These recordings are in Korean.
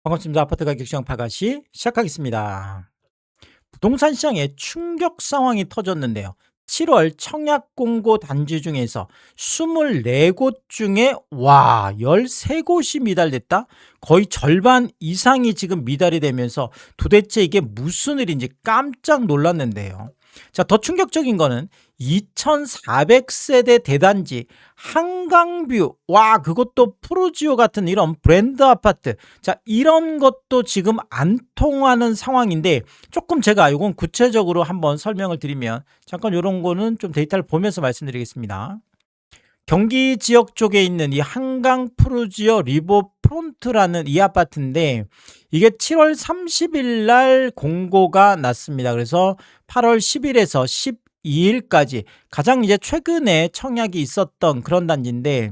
반갑습니다. 아파트 가격 시장 파가시 시작하겠습니다. 부동산 시장에 충격 상황이 터졌는데요. 7월 청약 공고 단지 중에서 24곳 중에 13곳이 미달됐다? 거의 절반 이상이 지금 미달이 되면서 도대체 이게 무슨 일인지 깜짝 놀랐는데요. 자, 더 충격적인 거는 2400세대 대단지 한강뷰, 그것도 프루지오 같은 이런 브랜드 아파트. 자, 이런 것도 지금 안 통하는 상황인데, 조금 제가 이건 구체적으로 한번 설명을 드리면, 잠깐 이런 거는 좀 데이터를 보면서 말씀드리겠습니다. 경기 지역 쪽에 있는 이 한강 프루지오 리버프론트라는 이 아파트인데, 이게 7월 30일 날 공고가 났습니다. 그래서 8월 10일에서 12일까지 가장 이제 최근에 청약이 있었던 그런 단지인데,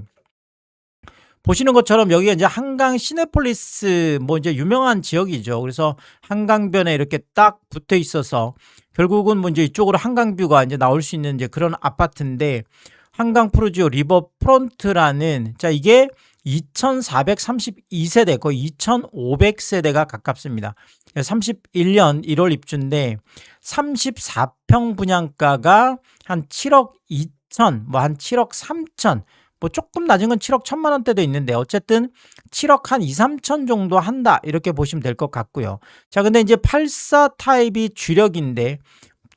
보시는 것처럼 여기가 이제 한강 시내폴리스 뭐 이제 유명한 지역이죠. 그래서 한강변에 이렇게 딱 붙어 있어서 결국은 뭐 이제 이쪽으로 한강뷰가 이제 나올 수 있는 이제 그런 아파트인데, 한강 프루지오 리버프론트라는, 자, 이게 2432세대, 거의 2500세대가 가깝습니다. 31년 1월 입주인데 34평 분양가가 한 7억 2천, 뭐 한 7억 3천, 뭐 조금 낮은 건 7억 1천만 원대도 있는데 어쨌든 7억 한 2, 3천 정도 한다, 이렇게 보시면 될 것 같고요. 자, 근데 이제 84 타입이 주력인데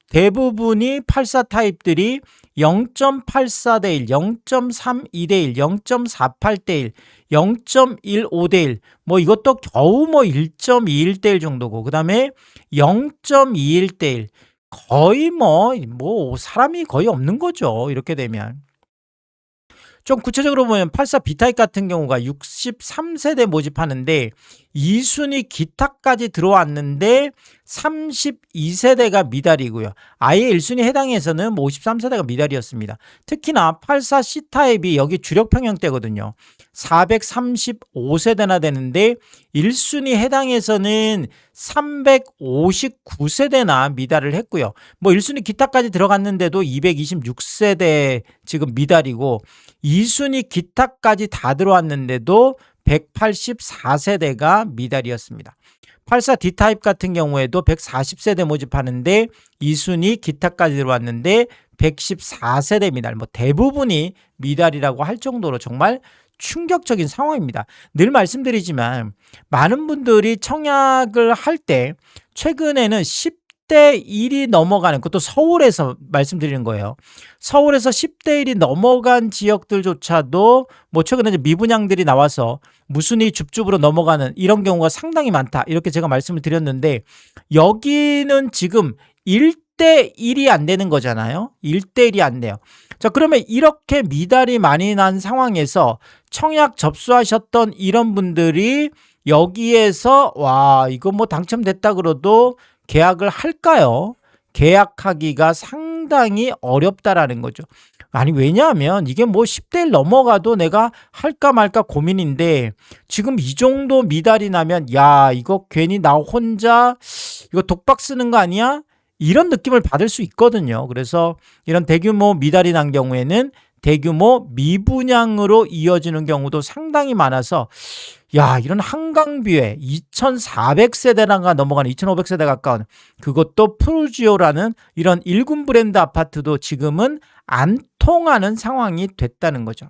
대부분이 84 타입들이 0.84 대 1, 0.32 대 1, 0.48 대 1, 0.15 대 1, 뭐 이것도 겨우 뭐 1.21 대 1 정도고, 그 다음에 0.21 대 1, 거의 뭐 사람이 거의 없는 거죠, 이렇게 되면. 좀 구체적으로 보면 84 B타입 같은 경우가 63세대 모집하는데 2순위 기타까지 들어왔는데 32세대가 미달이고요. 아예 1순위 해당에서는 53세대가 미달이었습니다. 특히나 84 C타입이 여기 주력 평형대거든요. 435세대나 되는데 1순위 해당에서는 359세대나 미달을 했고요. 뭐 1순위 기타까지 들어갔는데도 226세대 지금 미달이고, 2순위 기타까지 다 들어왔는데도 184세대가 미달이었습니다. 84 D타입 같은 경우에도 140세대 모집하는데 2순위 기타까지 들어왔는데 114세대 미달, 뭐 대부분이 미달이라고 할 정도로 정말 충격적인 상황입니다. 늘 말씀드리지만 많은 분들이 청약을 할 때 최근에는 10대 1이 넘어가는, 그것도 서울에서 말씀드리는 거예요. 서울에서 10대 1이 넘어간 지역들조차도 뭐 최근에 이제 미분양들이 나와서 무순위 줍줍으로 넘어가는 이런 경우가 상당히 많다, 이렇게 제가 말씀을 드렸는데, 여기는 지금 1대 1이 안 되는 거잖아요. 1대 1이 안 돼요. 자, 그러면 이렇게 미달이 많이 난 상황에서 청약 접수하셨던 이런 분들이 여기에서 이거 뭐 당첨됐다 그래도 계약을 할까요? 계약하기가 상당히 어렵다라는 거죠. 아니, 왜냐하면 이게 뭐 10대 1 넘어가도 내가 할까 말까 고민인데, 지금 이 정도 미달이 나면 이거 괜히 나 혼자 이거 독박 쓰는 거 아니야? 이런 느낌을 받을 수 있거든요. 그래서 이런 대규모 미달이 난 경우에는 대규모 미분양으로 이어지는 경우도 상당히 많아서, 이런 한강뷰에 2400세대가 넘어가는 2500세대 가까운, 그것도 프루지오라는 이런 1군 브랜드 아파트도 지금은 안 통하는 상황이 됐다는 거죠.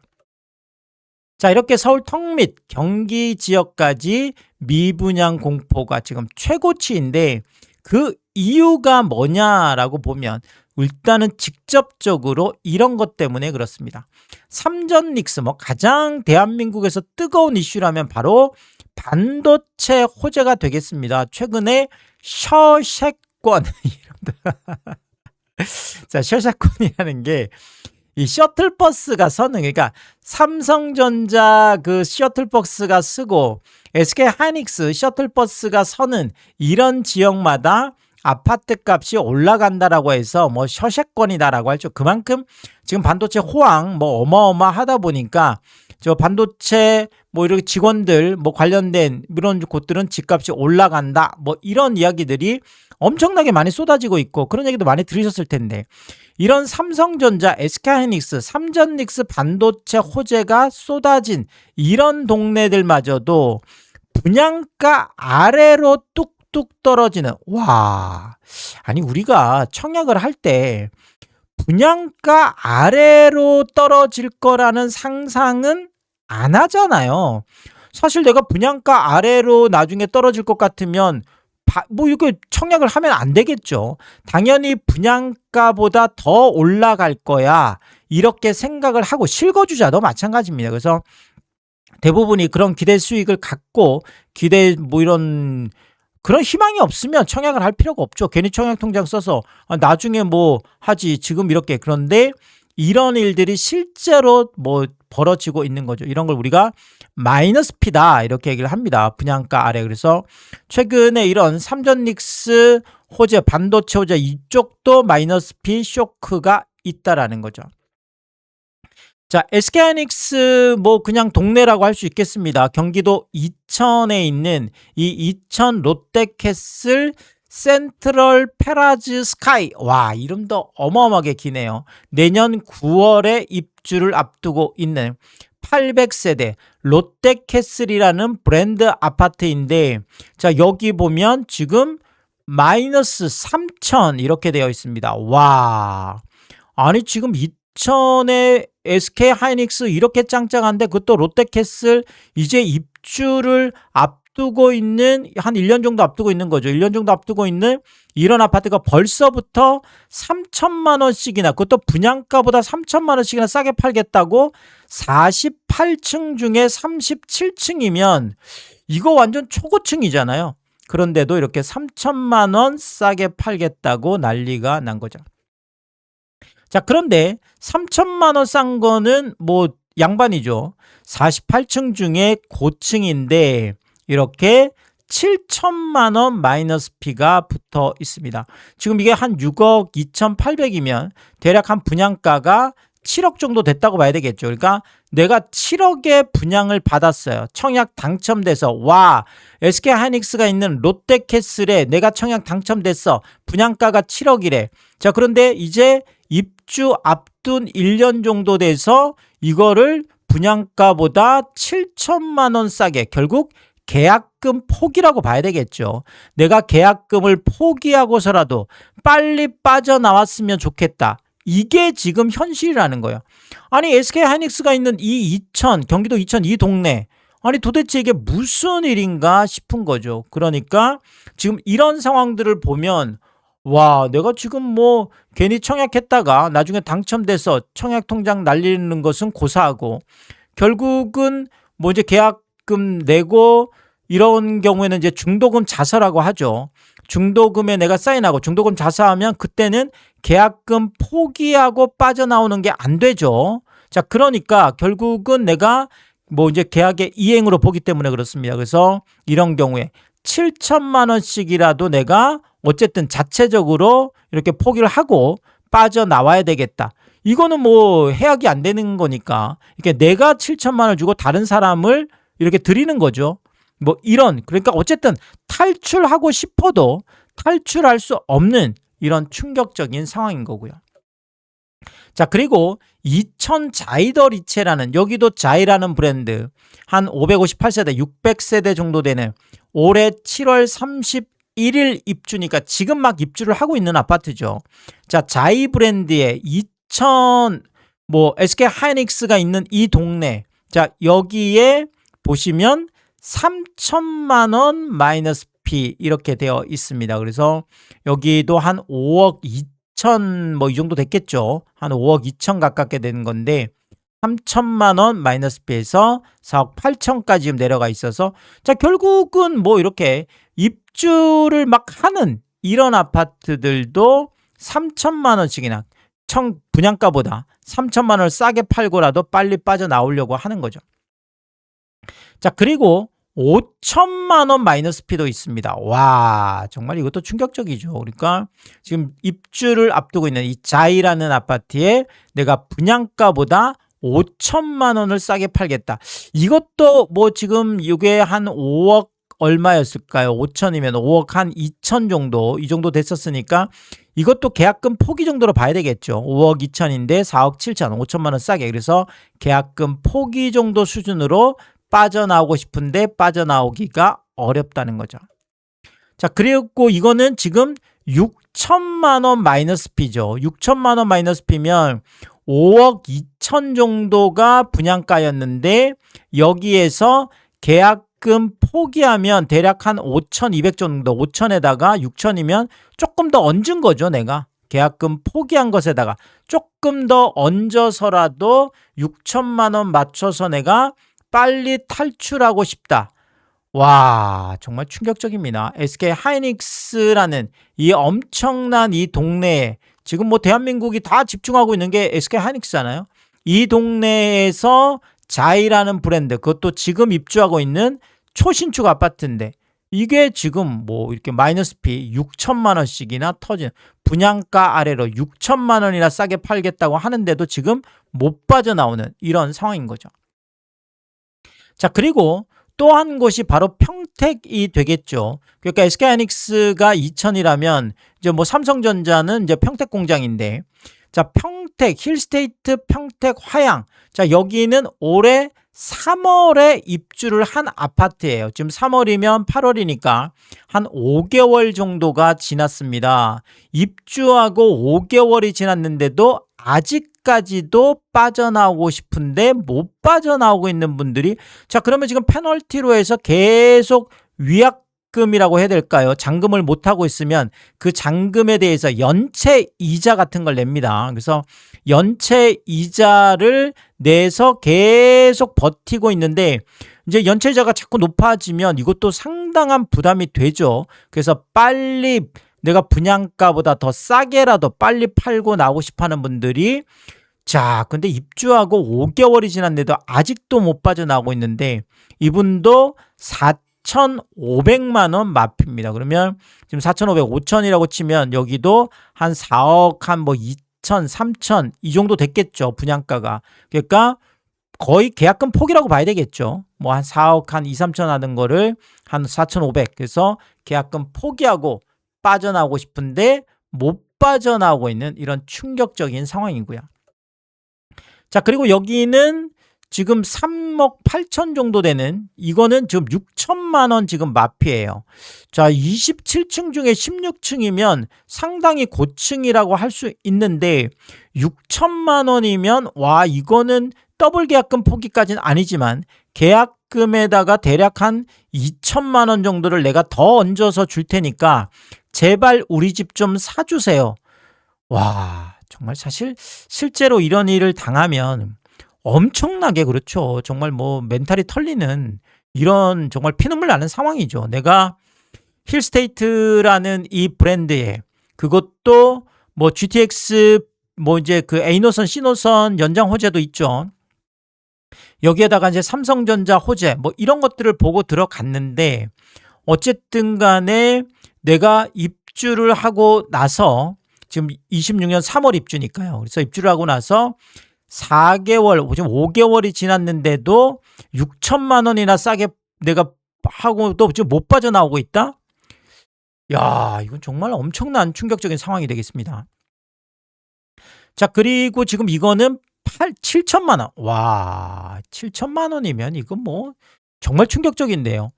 자, 이렇게 서울 턱 밑 경기 지역까지 미분양 공포가 지금 최고치인데, 그 이유가 뭐냐라고 보면 일단은 직접적으로 이런 것 때문에 그렇습니다. 삼전릭스, 뭐 가장 대한민국에서 뜨거운 이슈라면 바로 반도체 호재가 되겠습니다. 최근에 셔세권 자, 셔세권이라는 게 이 셔틀버스가 서는, 그러니까 삼성전자 그 셔틀버스가 쓰고 SK하이닉스 셔틀버스가 서는 이런 지역마다 아파트 값이 올라간다라고 해서 뭐 셔세권이다라고 하죠. 그만큼 지금 반도체 호황 뭐 어마어마하다 보니까 저 반도체 뭐 이렇게 직원들 뭐 관련된 이런 곳들은 집값이 올라간다, 뭐 이런 이야기들이 엄청나게 많이 쏟아지고 있고, 그런 얘기도 많이 들으셨을 텐데, 이런 삼성전자, SK하이닉스, 삼전릭스 반도체 호재가 쏟아진 이런 동네들마저도 분양가 아래로 뚝뚝 떨어지는, 와, 아니 우리가 청약을 할 때 분양가 아래로 떨어질 거라는 상상은 안 하잖아요. 사실 내가 분양가 아래로 나중에 떨어질 것 같으면 뭐 이거 청약을 하면 안 되겠죠. 당연히 분양가보다 더 올라갈 거야, 이렇게 생각을 하고, 실거주자도 마찬가지입니다. 그래서 대부분이 그런 기대 수익을 갖고 기대 뭐 이런 그런 희망이 없으면 청약을 할 필요가 없죠. 괜히 청약 통장 써서 나중에 뭐 하지 지금 이렇게. 그런데 이런 일들이 실제로 뭐 벌어지고 있는 거죠. 이런 걸 우리가 마이너스 P다 이렇게 얘기를 합니다. 분양가 아래. 그래서 최근에 이런 삼전닉스 호재, 반도체 호재 이쪽도 마이너스 P 쇼크가 있다라는 거죠. 자, SK하이닉스 뭐 그냥 동네라고 할 수 있겠습니다. 경기도 이천에 있는 이 이천 롯데캐슬 센트럴 페라즈 스카이. 와, 이름도 어마어마하게 기네요. 내년 9월에 입주를 앞두고 있는 800세대 롯데캐슬이라는 브랜드 아파트인데, 자, 여기 보면 지금 마이너스 3천 이렇게 되어 있습니다. 와, 아니 지금 이천에 SK하이닉스 이렇게 짱짱한데 그것도 롯데캐슬 이제 입주를 앞두고 있는, 한 1년 정도 앞두고 있는 거죠. 1년 정도 앞두고 있는 이런 아파트가 벌써부터 3천만 원씩이나, 그것도 분양가보다 3천만 원씩이나 싸게 팔겠다고. 48층 중에 37층이면 이거 완전 초고층이잖아요. 그런데도 이렇게 3천만 원 싸게 팔겠다고 난리가 난 거죠. 자, 그런데 3천만 원 싼 거는 뭐 양반이죠. 48층 중에 고층인데 이렇게 7천만 원 마이너스 P가 붙어 있습니다. 지금 이게 한 6억 2,800이면 대략 한 분양가가 7억 정도 됐다고 봐야 되겠죠. 그러니까 내가 7억에 분양을 받았어요. 청약 당첨돼서. 와, SK하이닉스가 있는 롯데캐슬에 내가 청약 당첨됐어. 분양가가 7억이래. 자, 그런데 이제 입주 앞둔 1년 정도 돼서 이거를 분양가보다 7천만 원 싸게, 결국 계약금 포기라고 봐야 되겠죠. 내가 계약금을 포기하고서라도 빨리 빠져나왔으면 좋겠다. 이게 지금 현실이라는 거예요. 아니 SK하이닉스가 있는 이 이천, 경기도 이천 이 동네, 아니 도대체 이게 무슨 일인가 싶은 거죠. 그러니까 지금 이런 상황들을 보면, 와, 내가 지금 뭐 괜히 청약했다가 나중에 당첨돼서 청약 통장 날리는 것은 고사하고, 결국은 뭐 이제 계약금 내고, 이런 경우에는 이제 중도금 자사라고 하죠. 중도금에 내가 사인하고 중도금 자사하면 그때는 계약금 포기하고 빠져나오는 게 안 되죠. 자, 그러니까 결국은 내가 뭐 이제 계약의 이행으로 보기 때문에 그렇습니다. 그래서 이런 경우에 7천만 원씩이라도 내가 어쨌든 자체적으로 이렇게 포기를 하고 빠져나와야 되겠다. 이거는 뭐 해약이 안 되는 거니까 이렇게 내가 7천만 원을 주고 다른 사람을 이렇게 드리는 거죠. 뭐 이런, 그러니까 어쨌든 탈출하고 싶어도 탈출할 수 없는 이런 충격적인 상황인 거고요. 자, 그리고 이천 자이더리체라는, 여기도 자이라는 브랜드, 한 558세대 600세대 정도 되는, 올해 7월 31일 입주니까 지금 막 입주를 하고 있는 아파트죠. 자, 자이 브랜드의 이천 뭐 SK하이닉스가 있는 이 동네, 자, 여기에 보시면 3천만 원 마이너스 P 이렇게 되어 있습니다. 그래서 여기도 한 5억 2천 뭐 이 정도 됐겠죠. 한 5억 2천 가깝게 되는 건데 3천만 원 마이너스 P에서 4억 8천까지 지금 내려가 있어서, 자, 결국은 뭐 이렇게 입주를 막 하는 이런 아파트들도 3천만 원씩이나 분양가보다 3천만 원을 싸게 팔고라도 빨리 빠져나오려고 하는 거죠. 자, 그리고 5천만 원 마이너스 P도 있습니다. 와, 정말 이것도 충격적이죠. 그러니까 지금 입주를 앞두고 있는 이 자이라는 아파트에 내가 분양가보다 5천만 원을 싸게 팔겠다. 이것도 뭐 지금 이게 한 5억 얼마였을까요? 5천이면 5억 한 2천 정도, 이 정도 됐었으니까 이것도 계약금 포기 정도로 봐야 되겠죠. 5억 2천인데 4억 7천, 5천만 원 싸게. 그래서 계약금 포기 정도 수준으로 빠져나오고 싶은데 빠져나오기가 어렵다는 거죠. 자, 그리고 이거는 지금 6천만 원 마이너스 P죠. 6천만 원 마이너스 P면 5억 2천 정도가 분양가였는데 여기에서 계약금 포기하면 대략 한 5,200 정도, 5천에다가 6천이면 조금 더 얹은 거죠, 내가. 계약금 포기한 것에다가 조금 더 얹어서라도 6천만 원 맞춰서 내가 빨리 탈출하고 싶다. 와, 정말 충격적입니다. SK 하이닉스라는 이 엄청난 이 동네에 지금 뭐 대한민국이 다 집중하고 있는 게 SK 하이닉스잖아요. 이 동네에서 자이라는 브랜드, 그것도 지금 입주하고 있는 초신축 아파트인데 이게 지금 뭐 이렇게 마이너스 피 6천만 원씩이나 터진 분양가 아래로 6천만 원이나 싸게 팔겠다고 하는데도 지금 못 빠져나오는 이런 상황인 거죠. 자, 그리고 또 한 곳이 바로 평택이 되겠죠. 그러니까 SK하이닉스가 이천이라면 이제 뭐 삼성전자는 이제 평택 공장인데, 자, 평택 힐스테이트 평택 화양. 자, 여기는 올해 3월에 입주를 한 아파트예요. 지금 3월이면 8월이니까 한 5개월 정도가 지났습니다. 입주하고 5개월이 지났는데도 아직까지도 빠져나오고 싶은데 못 빠져나오고 있는 분들이, 자, 그러면 지금 페널티로 해서 계속 위약금이라고 해야 될까요? 잔금을 못하고 있으면 그 잔금에 대해서 연체 이자 같은 걸 냅니다. 그래서 연체 이자를 내서 계속 버티고 있는데 이제 연체 이자가 자꾸 높아지면 이것도 상당한 부담이 되죠. 그래서 빨리 내가 분양가보다 더 싸게라도 빨리 팔고 나오고 싶어하는 분들이, 자, 근데 입주하고 5개월이 지났는데도 아직도 못 빠져나오고 있는데 이분도 4,500만 원 마피입니다. 그러면 지금 4,500, 5천이라고 치면 여기도 한 4억 한 뭐 2천, 3천 이 정도 됐겠죠, 분양가가. 그러니까 거의 계약금 포기라고 봐야 되겠죠. 뭐 한 4억 한 2, 3천 하는 거를 한 4,500. 그래서 계약금 포기하고 빠져나오고 싶은데 못 빠져나오고 있는 이런 충격적인 상황이고요. 자, 그리고 여기는 지금 3억 8천 정도 되는, 이거는 지금 6천만 원 지금 마피예요. 자, 27층 중에 16층이면 상당히 고층이라고 할 수 있는데 6천만 원이면 와, 이거는 더블 계약금 포기까지는 아니지만 계약금에다가 대략 한 2천만 원 정도를 내가 더 얹어서 줄 테니까 제발 우리 집 좀 사주세요. 와, 정말 사실 실제로 이런 일을 당하면 엄청나게, 그렇죠, 정말 뭐 멘탈이 털리는 이런 정말 피눈물 나는 상황이죠. 내가 힐스테이트라는 이 브랜드에, 그것도 뭐 GTX 뭐 이제 그 A노선 C노선 연장 호재도 있죠. 여기에다가 이제 삼성전자 호재 뭐 이런 것들을 보고 들어갔는데 어쨌든 간에 내가 입주를 하고 나서 지금 26년 3월 입주니까요. 그래서 입주를 하고 나서 4개월, 지금 5개월이 지났는데도 6천만 원이나 싸게 내가 하고도 지금 못 빠져나오고 있다? 야, 이건 정말 엄청난 충격적인 상황이 되겠습니다. 자, 그리고 지금 이거는 7천만 원. 와, 7천만 원이면 이건 뭐 정말 충격적인데요.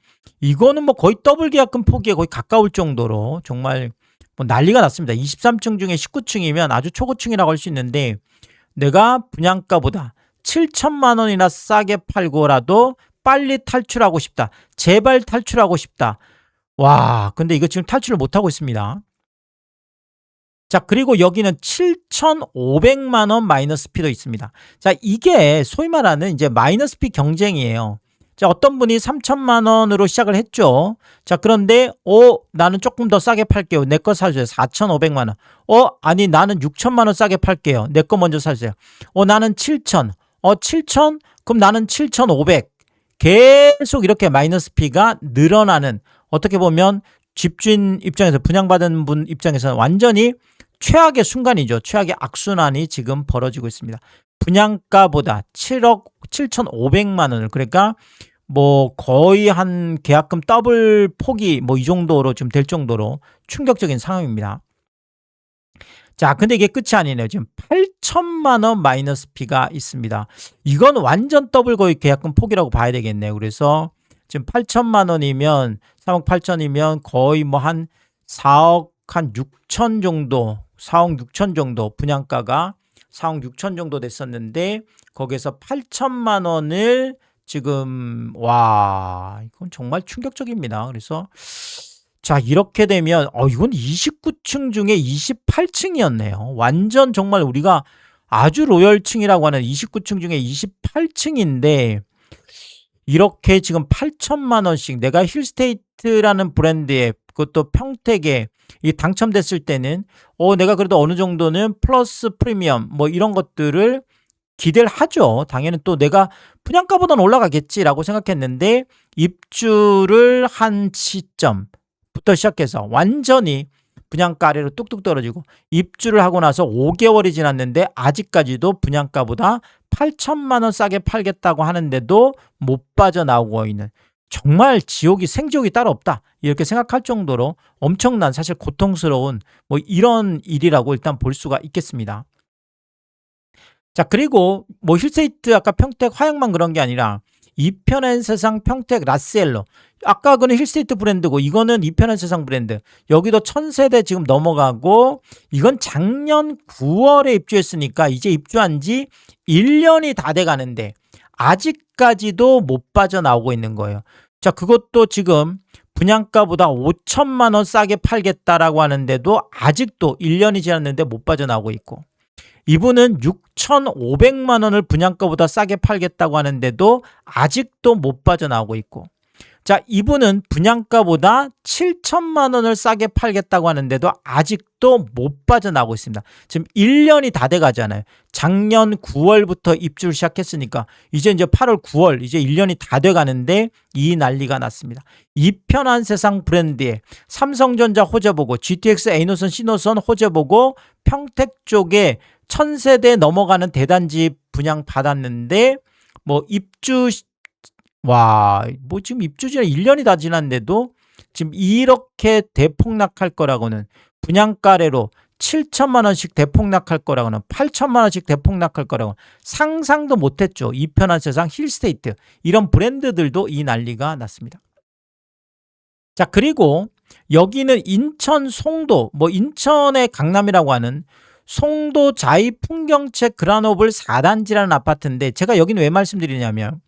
이거는 뭐 거의 더블 계약금 포기에 거의 가까울 정도로 정말 뭐 난리가 났습니다. 23층 중에 19층이면 아주 초고층이라고 할 수 있는데 내가 분양가보다 7천만 원이나 싸게 팔고라도 빨리 탈출하고 싶다. 제발 탈출하고 싶다. 와, 근데 이거 지금 탈출을 못하고 있습니다. 자, 그리고 여기는 7,500만 원 마이너스 피도 있습니다. 자, 이게 소위 말하는 이제 마이너스 피 경쟁이에요. 자, 어떤 분이 3천만 원으로 시작을 했죠. 자, 그런데 나는 조금 더 싸게 팔게요. 내 거 사주세요. 4,500만 원. 아니, 나는 6천만 원 싸게 팔게요. 내 거 먼저 사주세요. 나는 7천. 7천? 그럼 나는 7,500. 계속 이렇게 마이너스 피가 늘어나는, 어떻게 보면 집주인 입장에서, 분양받은 분 입장에서는 완전히 최악의 순간이죠. 최악의 악순환이 지금 벌어지고 있습니다. 분양가보다 7억 7,500만 원을, 그러니까 뭐 거의 한 계약금 더블 포기 뭐 이 정도로 좀 될 정도로 충격적인 상황입니다. 자, 근데 이게 끝이 아니네요. 지금 8천만 원 마이너스 피가 있습니다. 이건 완전 더블 거의 계약금 포기라고 봐야 되겠네요. 그래서 지금 8천만 원이면 3억 8천이면 거의 뭐 한 4억 한 6천 정도, 4억 6천 정도 분양가가 4억 6천 정도 됐었는데 거기에서 8천만 원을 지금 와, 이건 정말 충격적입니다. 그래서 자, 이렇게 되면 이건 29층 중에 28층이었네요. 완전 정말 우리가 아주 로열층이라고 하는 29층 중에 28층인데 이렇게 지금 8천만 원씩 내가 힐스테이트라는 브랜드에 그것도 평택에 이 당첨됐을 때는 내가 그래도 어느 정도는 플러스 프리미엄 뭐 이런 것들을 기대를 하죠. 당연히 또 내가 분양가보다는 올라가겠지라고 생각했는데 입주를 한 시점부터 시작해서 완전히 분양가 아래로 뚝뚝 떨어지고 입주를 하고 나서 5개월이 지났는데 아직까지도 분양가보다 8천만 원 싸게 팔겠다고 하는데도 못 빠져나오고 있는 정말 지옥이 생지옥이 따로 없다 이렇게 생각할 정도로 엄청난 사실 고통스러운 뭐 이런 일이라고 일단 볼 수가 있겠습니다. 자, 그리고 뭐 힐스테이트 아까 평택 화양만 그런 게 아니라 이편한 세상 평택 라셀로 아까 그는 힐스테이트 브랜드고 이거는 이편한 세상 브랜드 여기도 1000세대 지금 넘어가고 이건 작년 9월에 입주했으니까 이제 입주한 지 1년이 다 돼 가는데 아직까지도 못 빠져나오고 있는 거예요. 자, 그것도 지금 분양가보다 5천만 원 싸게 팔겠다라고 하는데도 아직도 1년이 지났는데 못 빠져나오고 있고 이분은 6,500만 원을 분양가보다 싸게 팔겠다고 하는데도 아직도 못 빠져나오고 있고 자, 이분은 분양가보다 7천만 원을 싸게 팔겠다고 하는데도 아직도 못 빠져나오고 있습니다. 지금 1년이 다 돼 가잖아요. 작년 9월부터 입주를 시작했으니까 이제 8월 9월 이제 1년이 다 돼 가는데 이 난리가 났습니다. 이편한 세상 브랜드에 삼성전자 호재보고 GTX A노선 C노선 호재보고 평택 쪽에 1000세대 넘어가는 대단지 분양 받았는데 뭐 입주 뭐 지금 입주 지난 1년이 다 지났는데도 지금 이렇게 대폭락할 거라고는 분양가래로 7천만 원씩 대폭락할 거라고는 8천만 원씩 대폭락할 거라고 상상도 못했죠. 이편한 세상 힐스테이트 이런 브랜드들도 이 난리가 났습니다. 자, 그리고 여기는 인천 송도 뭐 인천의 강남이라고 하는 송도 자이 풍경채 그라노블 4단지라는 아파트인데 제가 여기는 왜 말씀드리냐면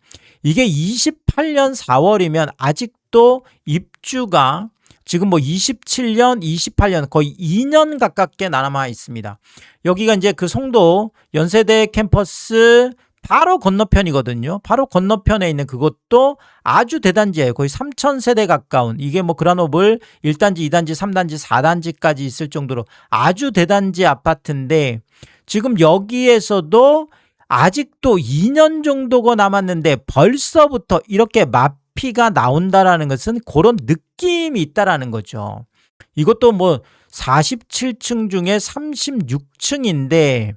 이게 28년 4월이면 아직도 입주가 지금 뭐 27년, 28년 거의 2년 가깝게 남아 있습니다. 여기가 이제 그 송도 연세대 캠퍼스 바로 건너편이거든요. 바로 건너편에 있는 그것도 아주 대단지예요. 거의 3,000세대 가까운 이게 뭐 그라노블 1단지, 2단지, 3단지, 4단지까지 있을 정도로 아주 대단지 아파트인데 지금 여기에서도 아직도 2년 정도가 남았는데 벌써부터 이렇게 마피가 나온다라는 것은 그런 느낌이 있다라는 거죠. 이것도 뭐 47층 중에 36층인데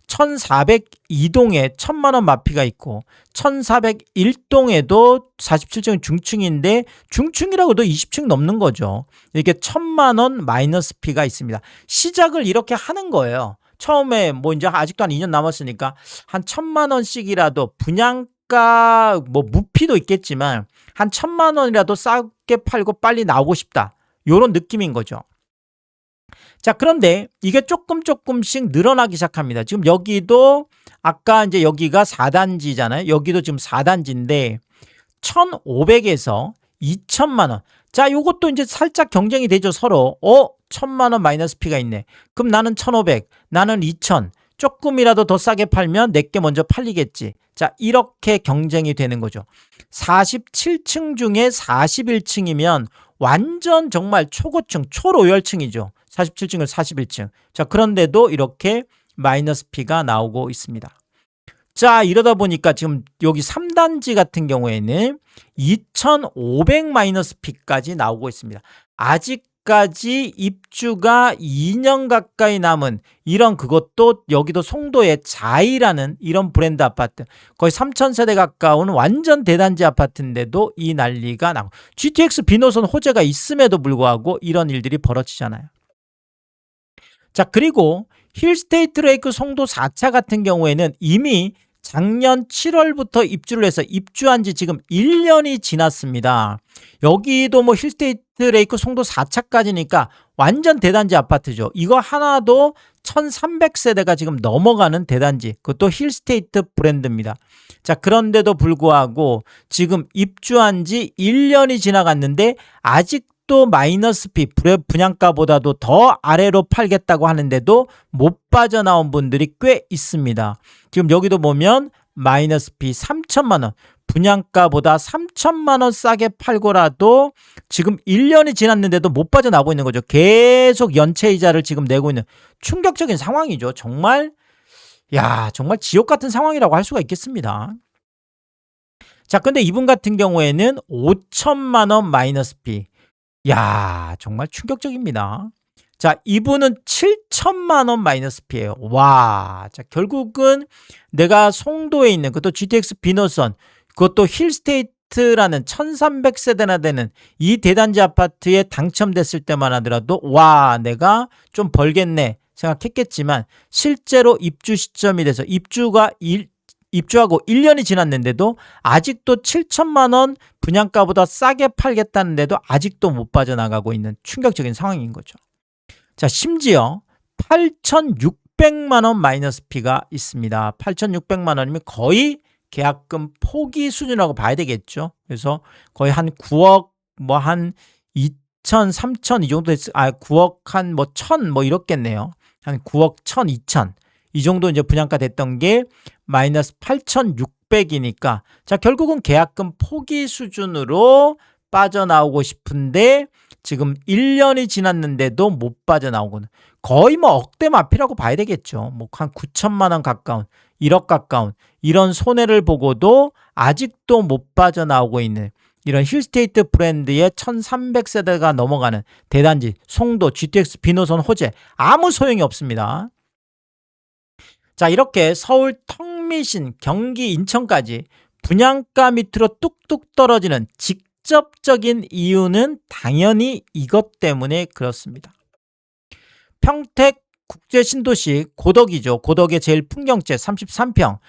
1402동에 1000만 원 마피가 있고 1401동에도 47층 중층인데 중층이라고도 20층 넘는 거죠. 이렇게 1000만 원 마이너스 피가 있습니다. 시작을 이렇게 하는 거예요. 처음에 뭐 이제 아직도 한 2년 남았으니까 한 1000만 원씩이라도 분양가 뭐 무피도 있겠지만 한 1000만 원이라도 싸게 팔고 빨리 나오고 싶다. 요런 느낌인 거죠. 자, 그런데 이게 조금씩 늘어나기 시작합니다. 지금 여기도 아까 이제 여기가 4단지잖아요. 여기도 지금 4단지인데 1,500에서 2천만 원. 자, 요것도 이제 살짝 경쟁이 되죠, 서로. 1,000만 원 마이너스 피가 있네. 그럼 나는 1,500, 나는 2,000. 조금이라도 더 싸게 팔면 내게 먼저 팔리겠지. 자, 이렇게 경쟁이 되는 거죠. 47층 중에 41층이면 완전 정말 초고층, 초로열층이죠. 47층을 41층. 자, 그런데도 이렇게 마이너스 피가 나오고 있습니다. 자, 이러다 보니까 지금 여기 3단지 같은 경우에는 2,500 마이너스 피까지 나오고 있습니다. 아직까지 입주가 2년 가까이 남은 이런 그것도 여기도 송도의 자이라는 이런 브랜드 아파트 거의 3,000세대 가까운 완전 대단지 아파트인데도 이 난리가 나고 GTX 비노선 호재가 있음에도 불구하고 이런 일들이 벌어지잖아요. 자, 그리고 힐스테이트 레이크 송도 4차 같은 경우에는 이미 작년 7월부터 입주를 해서 입주한 지 지금 1년이 지났습니다. 여기도 뭐 힐스테이트 레이크 송도 4차까지니까 완전 대단지 아파트죠. 이거 하나도 1300세대가 지금 넘어가는 대단지, 그것도 힐스테이트 브랜드입니다. 자, 그런데도 불구하고 지금 입주한 지 1년이 지나갔는데 아직도 마이너스 피, 분양가보다도 더 아래로 팔겠다고 하는데도 못 빠져나온 분들이 꽤 있습니다. 지금 여기도 보면 마이너스 피 3천만 원, 분양가보다 3천만 원 싸게 팔고라도 지금 1년이 지났는데도 못 빠져나오고 있는 거죠. 계속 연체이자를 지금 내고 있는 충격적인 상황이죠. 정말 정말 지옥 같은 상황이라고 할 수가 있겠습니다. 자, 근데 이분 같은 경우에는 5천만 원 마이너스 피. 정말 충격적입니다. 자, 이분은 7천만 원 마이너스 피예요. 와, 자, 결국은 내가 송도에 있는 그것도 GTX 비노선, 그것도 힐스테이트라는 1300세대나 되는 이 대단지 아파트에 당첨됐을 때만 하더라도 와, 내가 좀 벌겠네 생각했겠지만 실제로 입주 시점이 돼서 입주하고 1년이 지났는데도 아직도 7천만 원 분양가보다 싸게 팔겠다는데도 아직도 못 빠져나가고 있는 충격적인 상황인 거죠. 자, 심지어 8,600만 원 마이너스 피가 있습니다. 8,600만 원이면 거의 계약금 포기 수준이라고 봐야 되겠죠. 그래서 거의 한 9억 뭐 한 2천, 3천 이 정도 9억 한 뭐 1,000 뭐 이렇겠네요. 한 9억 1,000, 2천 이 정도 이제 분양가 됐던 게 마이너스 8,600이니까 자, 결국은 계약금 포기 수준으로 빠져나오고 싶은데 지금 1년이 지났는데도 못 빠져나오고는 거의 뭐 억대 마피라고 봐야 되겠죠. 뭐 한 9천만 원 가까운, 1억 가까운 이런 손해를 보고도 아직도 못 빠져나오고 있는 이런 힐스테이트 브랜드의 1300세대가 넘어가는 대단지 송도 GTX 비노선 호재 아무 소용이 없습니다. 자, 이렇게 서울 턱미신 경기 인천까지 분양가 밑으로 뚝뚝 떨어지는 직접적인 이유는 당연히 이것 때문에 그렇습니다. 평택 국제신도시 고덕이죠. 고덕의 제일 풍경채 33평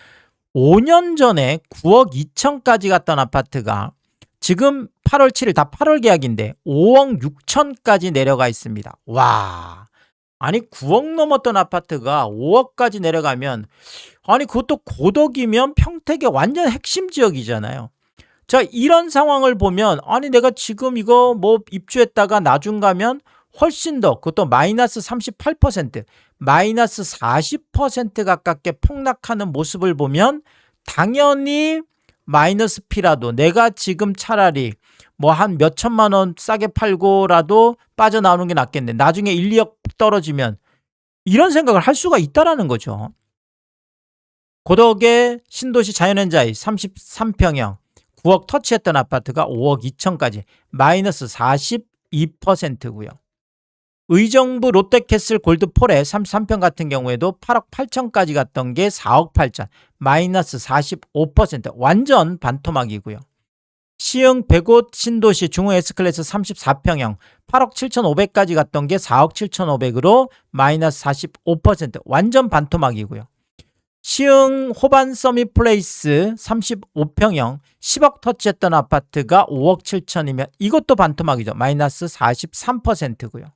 5년 전에 9억 2천까지 갔던 아파트가 지금 8월 7일 다 8월 계약인데 5억 6천까지 내려가 있습니다. 와, 아니 9억 넘었던 아파트가 5억까지 내려가면 아니 그것도 고덕이면 평택의 완전 핵심 지역이잖아요. 자, 이런 상황을 보면 아니 내가 지금 이거 뭐 입주했다가 나중 가면 훨씬 더 그것도 마이너스 38% 마이너스 40% 가깝게 폭락하는 모습을 보면 당연히 마이너스 피라도 내가 지금 차라리 뭐 한 몇 천만 원 싸게 팔고라도 빠져나오는 게 낫겠네. 나중에 1, 2억 떨어지면 이런 생각을 할 수가 있다라는 거죠. 고덕의 신도시 자연현자의 33평형 9억 터치했던 아파트가 5억 2천까지 마이너스 42%고요. 의정부 롯데캐슬 골드폴의 33평 같은 경우에도 8억 8천까지 갔던 게 4억 8천 마이너스 45% 완전 반토막이고요. 시흥 백옷 신도시 중흥 S클래스 34평형 8억 7,500까지 갔던 게 4억 7,500으로 마이너스 45% 완전 반토막이고요. 시흥 호반 서밋 플레이스 35평형 10억 터치했던 아파트가 5억 7천이면 이것도 반토막이죠. 마이너스 43%고요.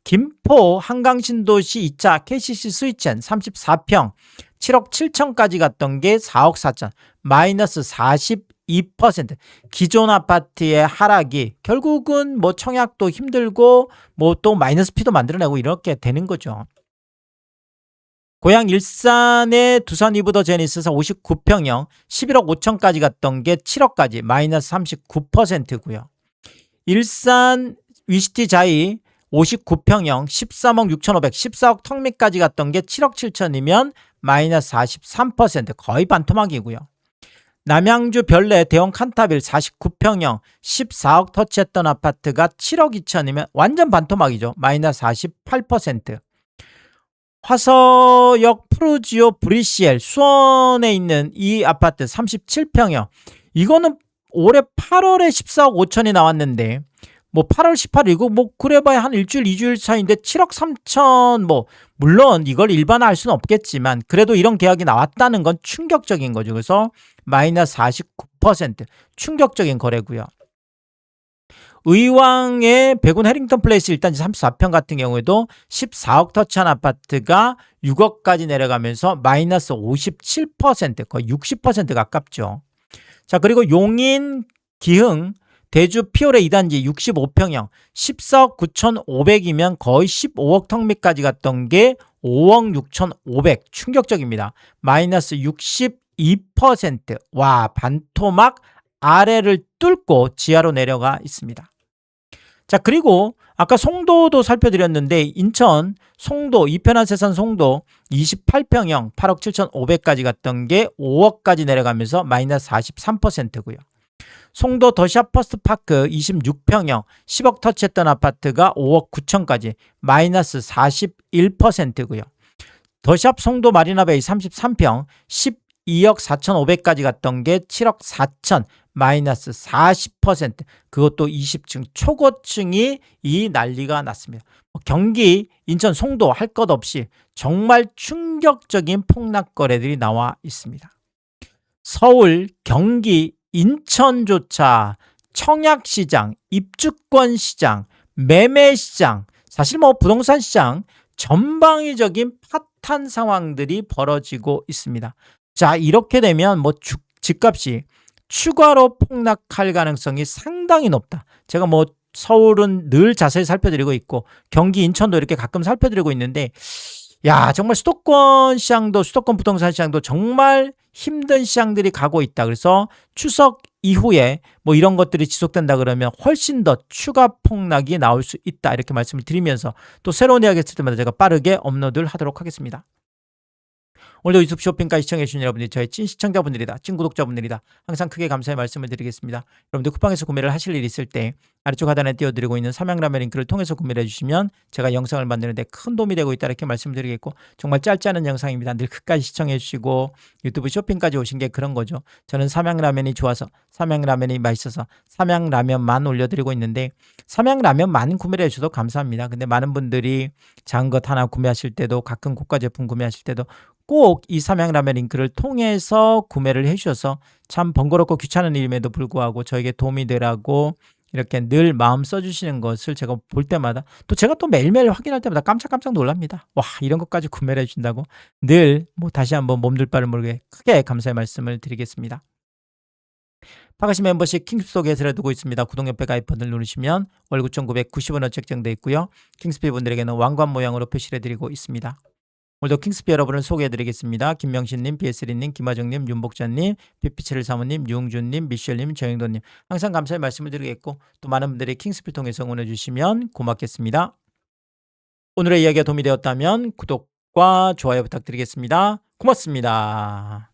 김포 한강신도시 2차 KCC 스위첸 34평 7억 7천까지 갔던 게 4억 4천 마이너스 42% 기존 아파트의 하락이 결국은 뭐 청약도 힘들고 뭐 또 마이너스 피도 만들어내고 이렇게 되는 거죠. 고향 일산의 두산 이브더 제니스에서 59평형 11억 5천까지 갔던 게 7억까지 마이너스 39%고요. 일산 위시티 자이 59평형 13억 6,500 14억 턱밑까지 갔던 게 7억 7천이면 마이너스 43% 거의 반토막이고요. 남양주 별내 대형 칸타빌 49평형 14억 터치했던 아파트가 7억 2천이면 완전 반토막이죠. 마이너스 48%. 화서역 프루지오 브리시엘 수원에 있는 이 아파트 37평형 이거는 올해 8월에 14억 5천이 나왔는데 뭐 8월 18일이고 뭐 그래봐야 한 일주일 2주일 차인데 7억 3천 뭐 물론 이걸 일반화할 수는 없겠지만 그래도 이런 계약이 나왔다는 건 충격적인 거죠. 그래서 마이너스 49% 충격적인 거래고요. 의왕의 백운 해링턴 플레이스 일단 34평 같은 경우에도 14억 터치한 아파트가 6억까지 내려가면서 마이너스 57% 거의 60% 가깝죠. 자, 그리고 용인 기흥 대주 피오레 2단지 65평형 14억 9,500이면 거의 15억 턱밑까지 갔던 게 5억 6,500 충격적입니다. 마이너스 62%. 와, 반토막 아래를 뚫고 지하로 내려가 있습니다. 자, 그리고 아까 송도도 살펴드렸는데 인천 송도 이편한세선 송도 28평형 8억 7,500까지 갔던 게 5억까지 내려가면서 마이너스 43%고요. 송도 더샵 퍼스트파크 26평형 10억 터치했던 아파트가 5억 9천까지 마이너스 41%고요. 더샵 송도 마리나베이 33평 12억 4,500까지 갔던 게 7억 4천 마이너스 40% 그것도 20층 초고층이 이 난리가 났습니다. 경기 인천 송도 할 것 없이 정말 충격적인 폭락 거래들이 나와 있습니다. 서울 경기 인천조차 청약시장 입주권시장 매매시장 사실 뭐 부동산 시장 전방위적인 파탄 상황들이 벌어지고 있습니다. 자, 이렇게 되면 뭐 집값이 추가로 폭락할 가능성이 상당히 높다. 제가 뭐 서울은 늘 자세히 살펴드리고 있고 경기 인천도 이렇게 가끔 살펴드리고 있는데 야, 정말 수도권 시장도 수도권 부동산 시장도 정말 힘든 시장들이 가고 있다. 그래서 추석 이후에 뭐 이런 것들이 지속된다 그러면 훨씬 더 추가 폭락이 나올 수 있다. 이렇게 말씀을 드리면서 또 새로운 이야기 있을 때마다 제가 빠르게 업로드를 하도록 하겠습니다. 오늘도 유튜브 쇼핑까지 시청해주신 여러분들이 저의 찐 시청자분들이다. 찐 구독자분들이다. 항상 크게 감사의 말씀을 드리겠습니다. 여러분들 쿠팡에서 구매를 하실 일 있을 때 아래쪽 하단에 띄워드리고 있는 삼양라면 링크를 통해서 구매를 해주시면 제가 영상을 만드는데 큰 도움이 되고 있다 이렇게 말씀을 드리겠고 정말 짧지 않은 영상입니다. 늘 끝까지 시청해주시고 유튜브 쇼핑까지 오신 게 그런 거죠. 저는 삼양라면이 좋아서 삼양라면이 맛있어서 삼양라면만 올려드리고 있는데 삼양라면만 구매를 해주셔도 감사합니다. 근데 많은 분들이 작은 것 하나 구매하실 때도 가끔 고가 제품 구매하실 때도 꼭 이 삼양라면 링크를 통해서 구매를 해주셔서 참 번거롭고 귀찮은 일임에도 불구하고 저에게 도움이 되라고 이렇게 늘 마음 써주시는 것을 제가 볼 때마다 또 제가 또 매일매일 확인할 때마다 깜짝깜짝 놀랍니다. 와, 이런 것까지 구매를 해준다고 늘 뭐 다시 한번 몸둘 바를 모르게 크게 감사의 말씀을 드리겠습니다. 파가시 멤버십 킹스톡에 해설해 두고 있습니다. 구독 옆에 가입 버튼을 누르시면 월 9,990원어 책정되어 있고요. 킹스피 분들에게는 왕관 모양으로 표시를 해드리고 있습니다. 오늘도 킹스피 여러분을 소개해드리겠습니다. 김명신님, 비에스리님, 김하정님, 윤복자님, 피피체를 사모님, 유웅준님, 미셸님, 정영돈님 항상 감사의 말씀을 드리겠고 또 많은 분들이 킹스피 통해서 응원해 주시면 고맙겠습니다. 오늘의 이야기가 도움이 되었다면 구독과 좋아요 부탁드리겠습니다. 고맙습니다.